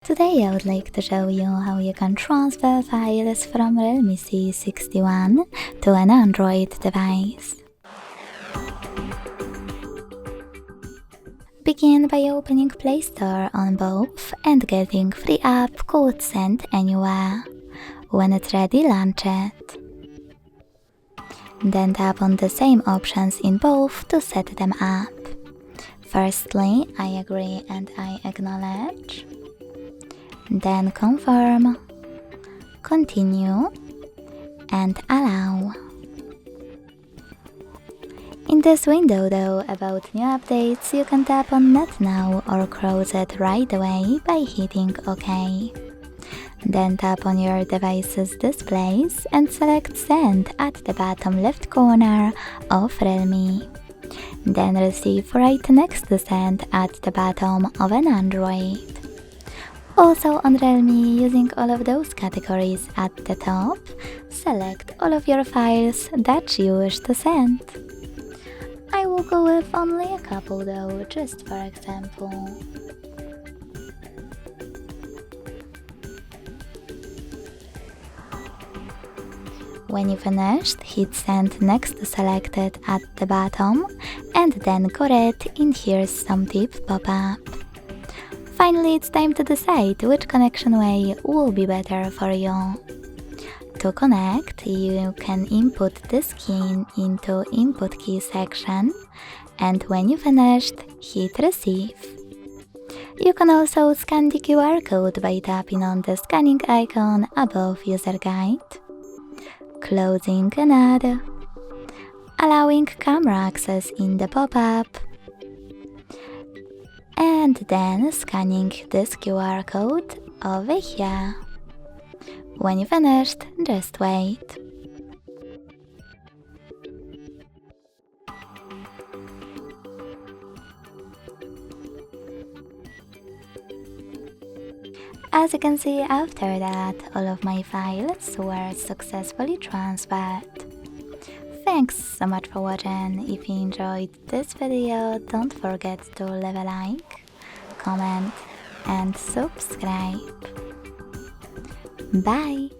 Today I would like to show you how you can transfer files from Realme C61 to an Android device. Begin by opening Play Store on both and getting free app code Send Anywhere. When it's ready, launch it. Then tap on the same options in both to set them up. Firstly, I agree and I acknowledge. Then confirm, continue, and allow. In this window though, about new updates, you can tap on Not Now or close it right away by hitting OK. Then tap on your device's displays and select Send at the bottom left corner of Realme. Then Receive right next to Send at the bottom of an Android. Also on Realme, using all of those categories at the top, select all of your files that you wish to send. I will go with only a couple though, just for example. When you finished, hit Send next to Selected at the bottom and then correct in Here's Some Tip pop-up. Finally, it's time to decide which connection way will be better for you. To connect, you can input this key into Input Key section, and when you finished, hit Receive. You can also scan the QR code by tapping on the scanning icon above User Guide, closing an ad, allowing camera access in the pop-up, and then scanning this QR code over here. When you finished, just wait. As you can see, after that, all of my files were successfully transferred. Thanks so much for watching. If you enjoyed this video, don't forget to leave a like, comment and subscribe. Bye!